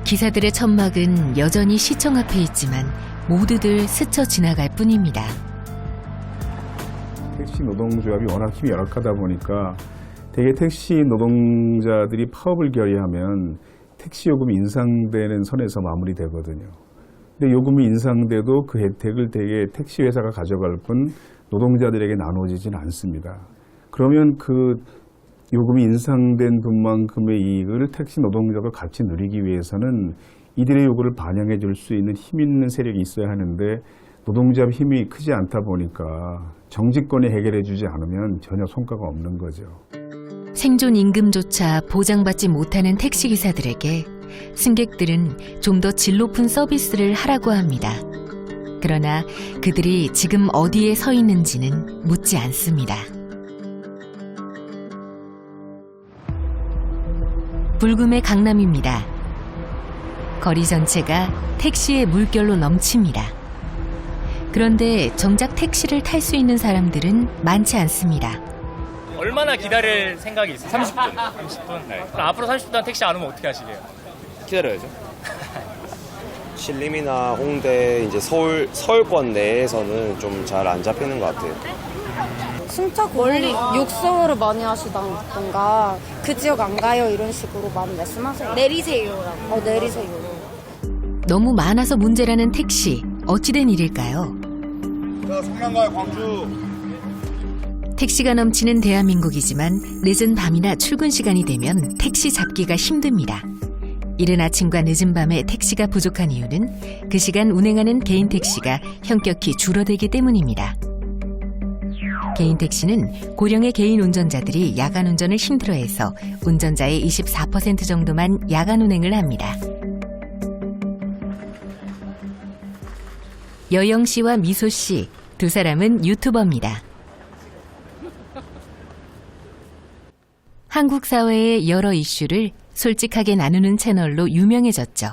기사들의 천막은 여전히 시청 앞에 있지만 모두들 스쳐 지나갈 뿐입니다. 택시 노동조합이 워낙 힘이 열악하다 보니까 대개 택시 노동자들이 파업을 결의하면 택시 요금이 인상되는 선에서 마무리되거든요. 근데 요금이 인상돼도 그 혜택을 대개 택시 회사가 가져갈 뿐 노동자들에게 나눠지지는 않습니다. 그러면 그 요금이 인상된 분만큼의 이익을 택시 노동자가 같이 누리기 위해서는 이들의 요구를 반영해 줄 수 있는 힘 있는 세력이 있어야 하는데 노동조합 힘이 크지 않다 보니까 정치권이 해결해 주지 않으면 전혀 성과가 없는 거죠. 생존 임금조차 보장받지 못하는 택시기사들에게 승객들은 좀 더 질 높은 서비스를 하라고 합니다. 그러나 그들이 지금 어디에 서 있는지는 묻지 않습니다. 불금의 강남입니다. 거리 전체가 택시의 물결로 넘칩니다. 그런데 정작 택시를 탈 수 있는 사람들은 많지 않습니다. 얼마나 기다릴 생각이 있어요? 30분. 30분? 네. 그럼 앞으로 30분 동안 택시 안 오면 어떻게 하시게요? 기다려야죠. 신림이나 홍대, 이제 서울권 내에서는 좀 잘 안 잡히는 것 같아요. 승차 멀리 육성으로 많이 하시던가 그 지역 안 가요 이런 식으로 많이 말씀하세요. 내리세요라고. 내리세요. 너무 많아서 문제라는 택시, 어찌된 일일까요? 자, 성남 가요, 광주. 택시가 넘치는 대한민국이지만 늦은 밤이나 출근 시간이 되면 택시 잡기가 힘듭니다. 이른 아침과 늦은 밤에 택시가 부족한 이유는 그 시간 운행하는 개인 택시가 현격히 줄어들기 때문입니다. 개인 택시는 고령의 개인 운전자들이 야간 운전을 힘들어해서 운전자의 24% 정도만 야간 운행을 합니다. 여영 씨와 미소 씨, 두 사람은 유튜버입니다. 한국 사회의 여러 이슈를 솔직하게 나누는 채널로 유명해졌죠.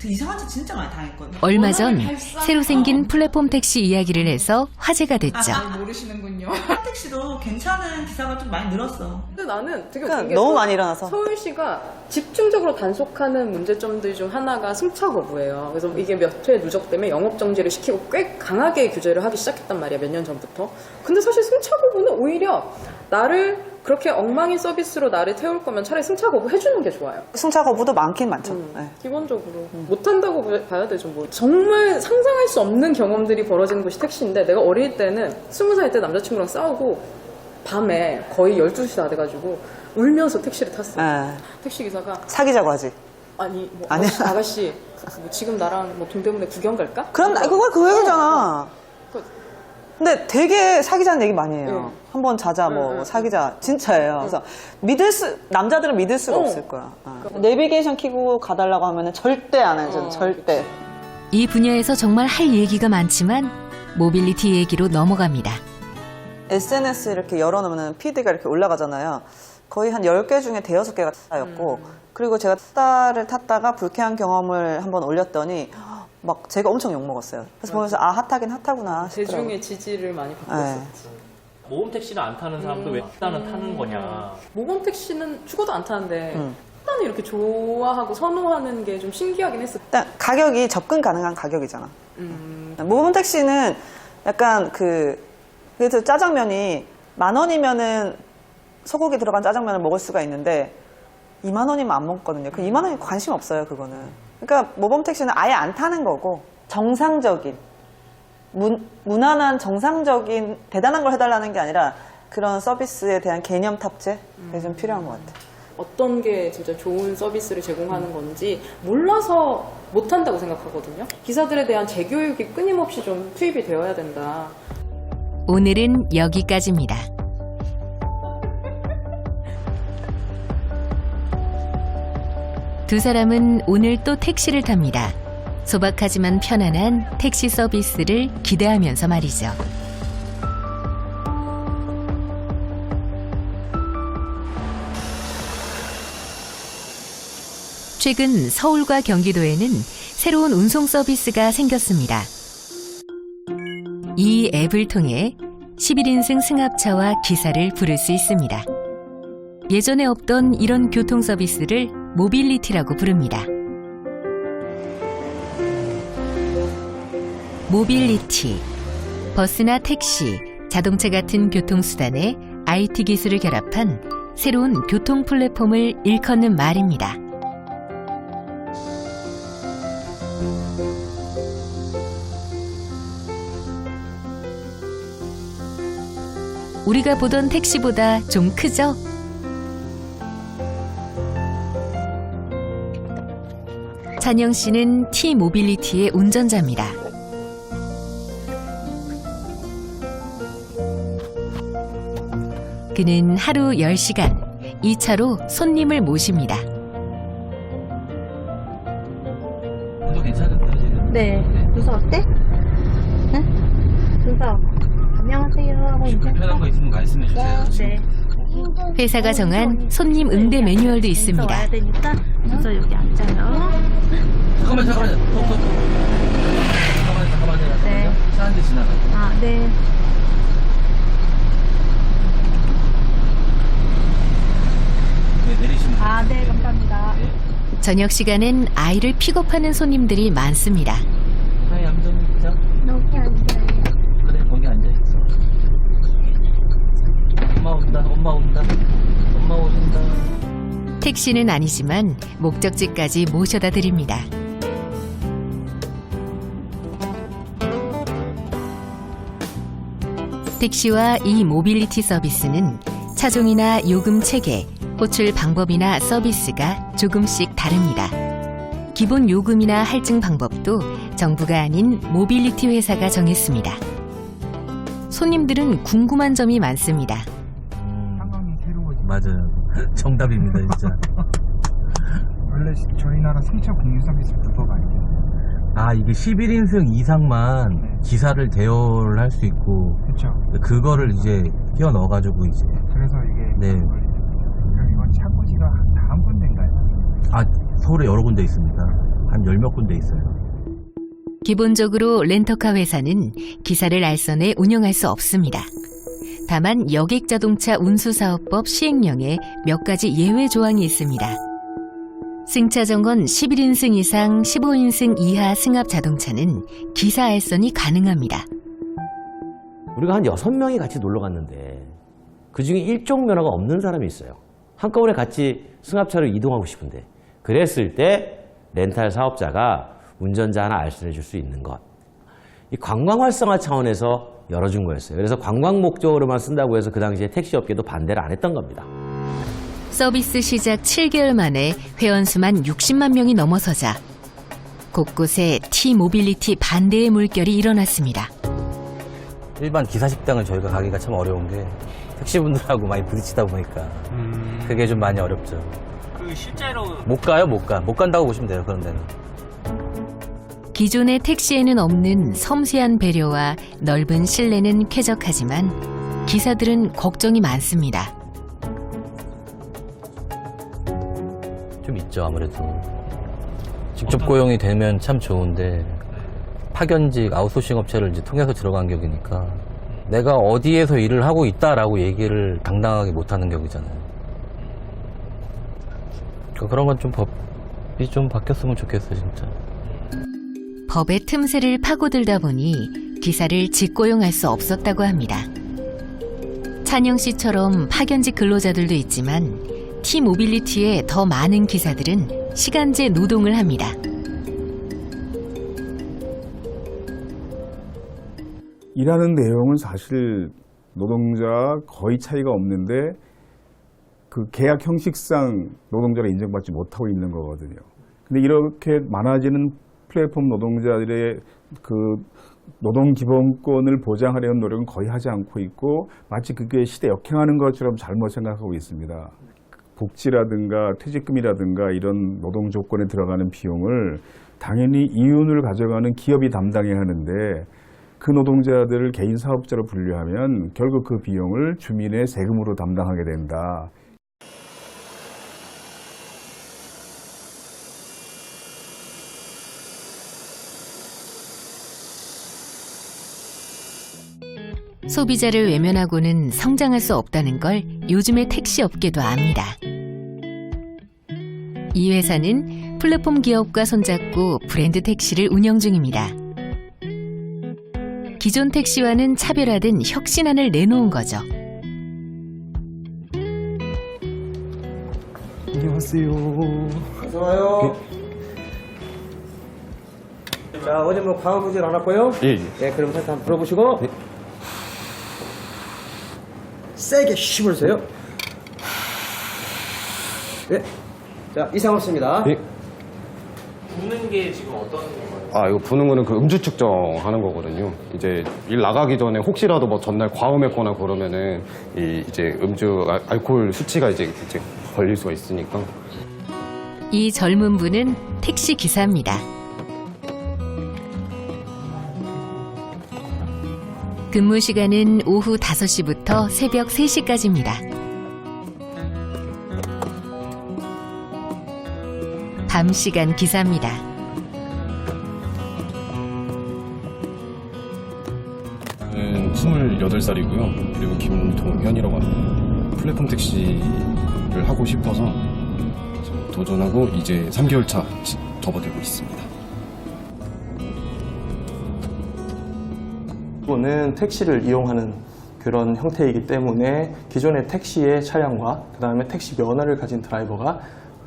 이상한 짓 진짜 많이 당했거든요. 얼마 전 새로 생긴 플랫폼 택시 이야기를 해서 화제가 됐죠. 모르시는군요. 택시도 괜찮은 기사가 좀 많이 늘었어. 근데 나는 되게 그러니까 웃긴 게 너무 많이 일어나서 서울시가 집중적으로 단속하는 문제점들 중 하나가 승차 거부예요. 그래서 이게 몇 회 누적되면 영업 정지를 시키고 꽤 강하게 규제를 하기 시작했단 말이야, 몇 년 전부터. 근데 사실 승차 거부는 오히려 나를 그렇게 엉망인 서비스로 나를 태울 거면 차라리 승차 거부 해주는 게 좋아요. 승차 거부도 많긴 많죠. 네. 기본적으로 못한다고 봐야 되죠. 뭐 정말 상상할 수 없는 경험들이 벌어지는 곳이 택시인데, 내가 어릴 때는 20살 때 남자친구랑 싸우고 밤에 거의 12시 다 돼가지고 울면서 택시를 탔어요. 네. 택시기사가 사귀자고 하지. 아니 뭐 아니야. 아가씨 뭐 지금 나랑 뭐 동대문에 구경 갈까? 그럼 그거 그 얘기잖아. 근데 되게 사귀자는 얘기 많이 해요. 응. 한번 자자 뭐 응. 사귀자 진짜예요. 그래서 남자들은 믿을 수가 없을 거야. 내비게이션 켜고 가달라고 하면은 절대 안 해줘. 절대. 이 분야에서 정말 할 얘기가 많지만 모빌리티 얘기로 넘어갑니다. SNS 이렇게 열어놓으면 피드가 이렇게 올라가잖아요. 거의 한 10개 중에 5-6개가 타였고, 그리고 제가 타다를 탔다가 불쾌한 경험을 한번 올렸더니 막 제가 엄청 욕먹었어요. 그래서 보면서 아 핫하긴 핫하구나 싶더라고요. 대중의 지지를 많이 받고 있었지. 모범 택시를 안 타는 사람도 왜 일단은 타는 거냐. 모범 택시는 죽어도 안 타는데 일단은 이렇게 좋아하고 선호하는 게 좀 신기하긴 했어. 일단 가격이 접근 가능한 가격이잖아. 모범 택시는 약간 그래서 짜장면이 10,000원이면은 소고기 들어간 짜장면을 먹을 수가 있는데 20,000원이면 안 먹거든요. 그 20,000원이 관심 없어요, 그거는. 그러니까 모범 택시는 아예 안 타는 거고, 정상적인 무난한 정상적인 대단한 걸 해달라는 게 아니라 그런 서비스에 대한 개념 탑재 그게 좀 필요한 것 같아요. 어떤 게 진짜 좋은 서비스를 제공하는 건지 몰라서 못한다고 생각하거든요. 기사들에 대한 재교육이 끊임없이 좀 투입이 되어야 된다. 오늘은 여기까지입니다. 두 사람은 오늘 또 택시를 탑니다. 소박하지만 편안한 택시 서비스를 기대하면서 말이죠. 최근 서울과 경기도에는 새로운 운송 서비스가 생겼습니다. 이 앱을 통해 11인승 승합차와 기사를 부를 수 있습니다. 예전에 없던 이런 교통 서비스를 모빌리티라고 부릅니다. 모빌리티, 버스나 택시, 자동차 같은 교통수단에 IT 기술을 결합한 새로운 교통 플랫폼을 일컫는 말입니다. 우리가 보던 택시보다 좀 크죠? 찬영 씨는 T-모빌리티의 운전자입니다. 그는 하루 10시간 이 차로 손님을 모십니다. 도 괜찮은데요, 지금? 네. 누서 어때? 응? 누서. 안녕하세요 하고 이제. 불편한 거 있으면 말씀해 주세요. 네. 회사가 정한 손님 응대 매뉴얼도 있습니다. 와야 되니까 누서 여기 앉아요. 잠깐만요. 잠깐만요. 네. 차 한 대 지나가요. 아, 네. 네, 내리시면 돼요. 아, 네, 감사합니다. 저녁 시간엔 아이를 픽업하는 손님들이 많습니다. 하이, 암정입니다. 여기 앉아요. 그래, 거기 앉아있어. 엄마 온다. 엄마 오신다. 택시는 아니지만 목적지까지 모셔다 드립니다. 택시와 이 모빌리티 서비스는 차종이나 요금 체계, 호출 방법이나 서비스가 조금씩 다릅니다. 기본 요금이나 할증 방법도 정부가 아닌 모빌리티 회사가 정했습니다. 손님들은 궁금한 점이 많습니다. 상황이 새로워지. 맞아요. 정답입니다, 진짜. 원래 저희 나라 승차 공유 서비스 불법 아니에요? 아, 이게 11인승 이상만 기사를 대여를 할 수 있고, 그렇죠. 그거를 이제 끼워 넣어가지고 이제. 그래서 이게 네. 그럼 이건 차고지가 한 군데인가요? 아, 서울에 여러 군데 있습니다. 한 10몇 군데 있어요. 기본적으로 렌터카 회사는 기사를 알선해 운영할 수 없습니다. 다만 여객자동차 운수사업법 시행령에 몇 가지 예외 조항이 있습니다. 승차정원 11인승 이상 15인승 이하 승합 자동차는 기사 알선이 가능합니다. 우리가 한 6명이 같이 놀러 갔는데 그중에 일종 면허가 없는 사람이 있어요. 한꺼번에 같이 승합차로 이동하고 싶은데 그랬을 때 렌탈 사업자가 운전자 하나 알선해 줄 수 있는 것. 이 관광 활성화 차원에서 열어준 거였어요. 그래서 관광 목적으로만 쓴다고 해서 그 당시에 택시업계도 반대를 안 했던 겁니다. 서비스 시작 7개월 만에 회원수만 60만 명이 넘어서자 곳곳에 T-모빌리티 반대의 물결이 일어났습니다. 일반 기사 식당은 저희가 가기가 참 어려운 게 택시분들하고 많이 부딪히다 보니까 그게 좀 많이 어렵죠. 그 실제로 못 가요, 못 가. 못 간다고 보시면 돼요, 그런 데는. 기존의 택시에는 없는 섬세한 배려와 넓은 실내는 쾌적하지만 기사들은 걱정이 많습니다. 좀 있죠, 아무래도. 직접 고용이 되면 참 좋은데 파견직 아웃소싱 업체를 이제 통해서 들어간 격이니까 내가 어디에서 일을 하고 있다라고 얘기를 당당하게 못하는 격이잖아요. 그런 건 좀 법이 좀 바뀌었으면 좋겠어요, 진짜. 법의 틈새를 파고들다 보니 기사를 직고용할 수 없었다고 합니다. 찬영 씨처럼 파견직 근로자들도 있지만 T-모빌리티의 더 많은 기사들은 시간제 노동을 합니다. 일하는 내용은 사실 노동자 거의 차이가 없는데 그 계약 형식상 노동자가 인정받지 못하고 있는 거거든요. 근데 이렇게 많아지는 플랫폼 노동자들의 그 노동 기본권을 보장하려는 노력은 거의 하지 않고 있고 마치 그게 시대 역행하는 것처럼 잘못 생각하고 있습니다. 복지라든가 퇴직금이라든가 이런 노동 조건에 들어가는 비용을 당연히 이윤을 가져가는 기업이 담당해야 하는데 그 노동자들을 개인 사업자로 분류하면 결국 그 비용을 주민의 세금으로 담당하게 된다. 소비자를 외면하고는 성장할 수 없다는 걸 요즘의 택시 업계도 압니다. 이 회사는 플랫폼 기업과 손잡고 브랜드 택시를 운영 중입니다. 기존 택시와는 차별화된 혁신안을 내놓은 거죠. 안녕하세요. 좋아요. 자, 어제 뭐 과음 문제 안 왔고요? 예. 네, 그럼 한번 풀어보시고. 네. 세게 힘을 주세요. 네. 자, 이상 없습니다. 예. 부는 게 지금 어떤 건가요? 이거 부는 거는 그 음주 측정하는 거거든요. 이제 일 나가기 전에 혹시라도 뭐 전날 과음했거나 그러면은 이제 음주 알코올 수치가 이제 걸릴 수가 있으니까. 이 젊은 분은 택시 기사입니다. 근무 시간은 오후 5시부터 새벽 3시까지입니다. 밤 시간 기사입니다. 저는 28살이고요. 그리고 김동현이라고 합니다. 플랫폼 택시를 하고 싶어서 도전하고 이제 3개월 차 접어들고 있습니다. 이거는 택시를 이용하는 그런 형태이기 때문에 기존의 택시의 차량과 그 다음에 택시 면허를 가진 드라이버가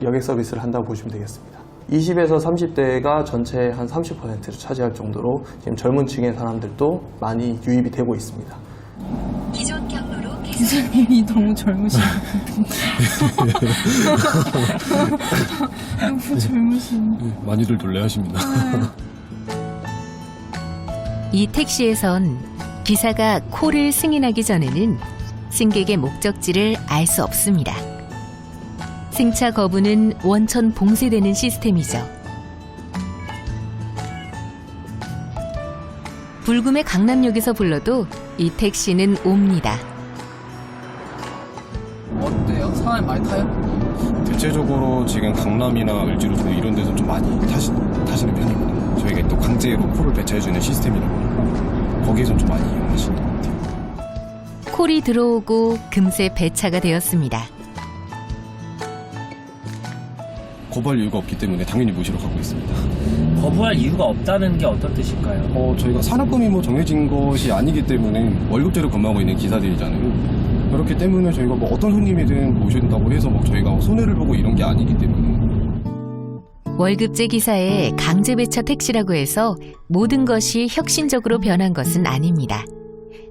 여객 서비스를 한다고 보시면 되겠습니다. 20에서 30대가 전체의 한 30%를 차지할 정도로 지금 젊은 층의 사람들도 많이 유입이 되고 있습니다. 기존 경로로 기사님이 너무 젊으시네. 너무 젊으시네. 많이들 놀래하십니다. 이 택시에선 기사가 콜을 승인하기 전에는 승객의 목적지를 알 수 없습니다. 승차 거부는 원천 봉쇄되는 시스템이죠. 불금의 강남역에서 불러도 이 택시는 옵니다. 어때요? 사람이 많이 타요? 대체적으로 지금 강남이나 을지로 이런 데서 좀 많이 타시는 편입니다. 저희가 또 강제로 콜을 배차해주는 시스템이라고 거기에선 좀 많이 이용하시는 것 같아요. 콜이 들어오고 금세 배차가 되었습니다. 거부할 이유가 없기 때문에 당연히 모시러 가고 있습니다. 거부할 이유가 없다는 게 어떤 뜻일까요? 저희가 산업금이 뭐 정해진 것이 아니기 때문에 월급제로 근무하고 있는 기사들이잖아요. 그렇기 때문에 저희가 뭐 어떤 손님이든 모신다고 해서 뭐 저희가 손해를 보고 이런 게 아니기 때문에. 월급제 기사의 강제 배차 택시라고 해서 모든 것이 혁신적으로 변한 것은 아닙니다.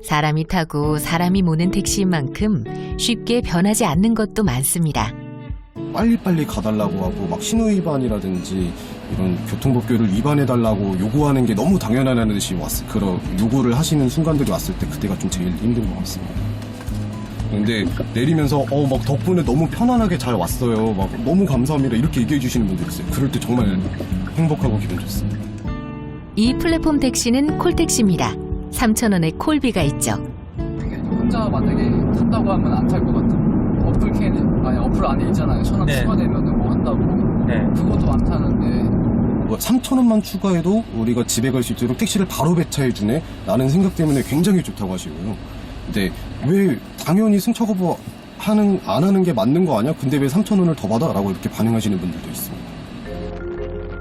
사람이 타고 사람이 모는 택시인 만큼 쉽게 변하지 않는 것도 많습니다. 빨리빨리 가달라고 하고 막 신호위반이라든지 이런 교통법규를 위반해달라고 요구하는 게 너무 당연하다는 듯이 그런 요구를 하시는 순간들이 왔을 때 그때가 좀 제일 힘든 것 같습니다. 근데 내리면서 막 덕분에 너무 편안하게 잘 왔어요. 막 너무 감사합니다. 이렇게 얘기해 주시는 분들 있어요. 그럴 때 정말 행복하고 기분 좋습니다. 이 플랫폼 택시는 콜택시입니다. 3,000원의 콜비가 있죠. 혼자 만약에 탄다고 하면 안 탈 것 같아요. 어플 안에 있잖아요. 1,000원 네. 추가되면 뭐 한다고. 네. 그것도 안 타는데. 3,000원만 추가해도 우리가 집에 갈 수 있도록 택시를 바로 배차해주네 라는 생각 때문에 굉장히 좋다고 하시고요. 근데 왜 당연히 승차 거부 안 하는 게 맞는 거 아니야? 근데 왜 3,000원을 더 받아? 라고 이렇게 반응하시는 분들도 있습니다.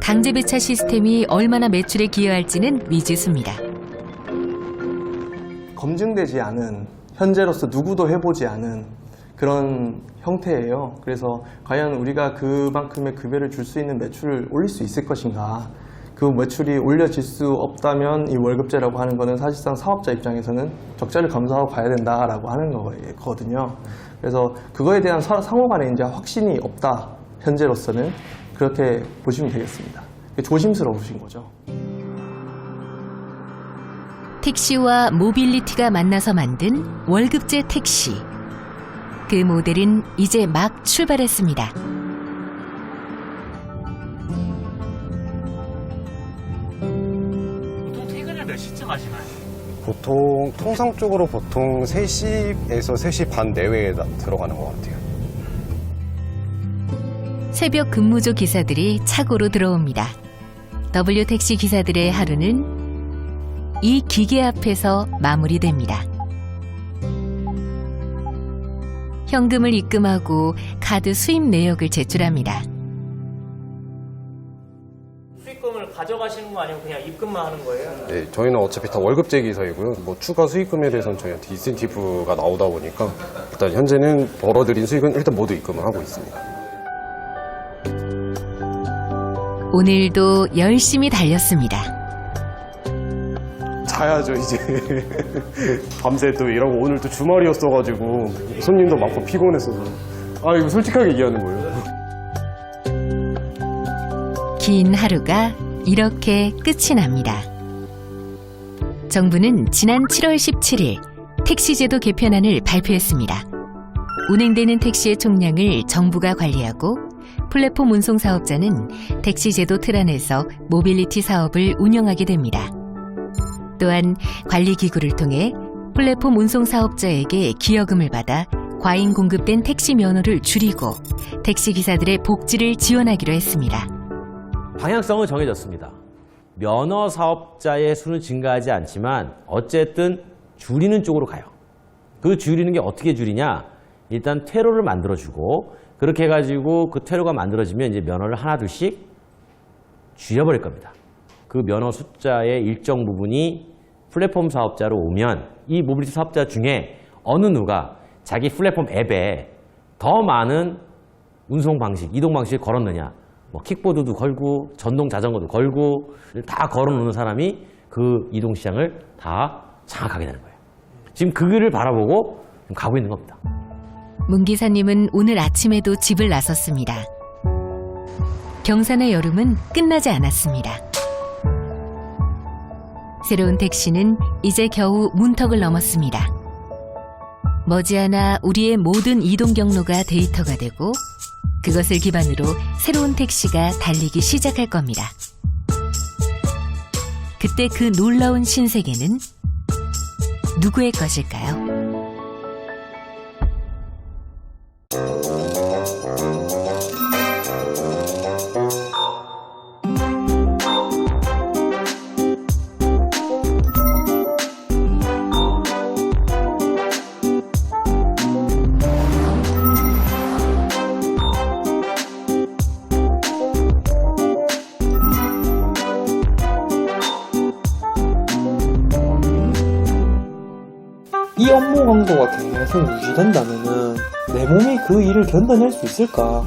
강제 배차 시스템이 얼마나 매출에 기여할지는 미지수입니다. 검증되지 않은, 현재로서 누구도 해보지 않은 그런 형태예요. 그래서 과연 우리가 그만큼의 급여를 줄 수 있는 매출을 올릴 수 있을 것인가. 그 매출이 올려질 수 없다면 이 월급제라고 하는 거는 사실상 사업자 입장에서는 적자를 감수하고 가야 된다라고 하는 거거든요. 그래서 그거에 대한 상호 간에 이제 확신이 없다. 현재로서는 그렇게 보시면 되겠습니다. 조심스러우신 거죠. 택시와 모빌리티가 만나서 만든 월급제 택시. 그 모델은 이제 막 출발했습니다. 보통 퇴근을 몇 시쯤 하시나요? 통상적으로 보통 3시에서 3시 반 내외에 들어가는 것 같아요. 새벽 근무조 기사들이 차고로 들어옵니다. W택시 기사들의 하루는 이 기계 앞에서 마무리됩니다. 현금을 입금하고 카드 수입 내역을 제출합니다. 수익금을 가져가시는 거 아니면 그냥 입금만 하는 거예요? 네, 저희는 어차피 다 월급제 기사이고요. 뭐 추가 수익금에 대해서는 저희한테 인센티브가 나오다 보니까 일단 현재는 벌어들인 수익은 일단 모두 입금을 하고 있습니다. 오늘도 열심히 달렸습니다. 자야죠 이제. 밤새 또 일하고 오늘 또 주말이었어가지고 손님도 많고 피곤했어서. 아 이거 솔직하게 얘기하는 거예요. 긴 하루가 이렇게 끝이 납니다. 정부는 지난 7월 17일 택시제도 개편안을 발표했습니다. 운행되는 택시의 총량을 정부가 관리하고 플랫폼 운송 사업자는 택시제도 틀 안에서 모빌리티 사업을 운영하게 됩니다. 또한 관리기구를 통해 플랫폼 운송 사업자에게 기여금을 받아 과잉 공급된 택시 면허를 줄이고 택시기사들의 복지를 지원하기로 했습니다. 방향성은 정해졌습니다. 면허 사업자의 수는 증가하지 않지만 어쨌든 줄이는 쪽으로 가요. 그 줄이는 게 어떻게 줄이냐? 일단 퇴로를 만들어주고 그렇게 해가지고 그 퇴로가 만들어지면 이제 면허를 하나 둘씩 줄여버릴 겁니다. 그 면허 숫자의 일정 부분이 플랫폼 사업자로 오면 이 모빌리티 사업자 중에 어느 누가 자기 플랫폼 앱에 더 많은 운송 방식, 이동 방식을 걸었느냐. 뭐 킥보드도 걸고 전동 자전거도 걸고 다 걸어놓는 사람이 그 이동 시장을 다 장악하게 되는 거예요. 지금 그 길을 바라보고 가고 있는 겁니다. 문 기사님은 오늘 아침에도 집을 나섰습니다. 경산의 여름은 끝나지 않았습니다. 새로운 택시는 이제 겨우 문턱을 넘었습니다. 머지않아 우리의 모든 이동 경로가 데이터가 되고 그것을 기반으로 새로운 택시가 달리기 시작할 겁니다. 그때 그 놀라운 신세계는 누구의 것일까요? 이 업무 강도가 계속 유지된다면은 내 몸이 그 일을 견뎌낼 수 있을까?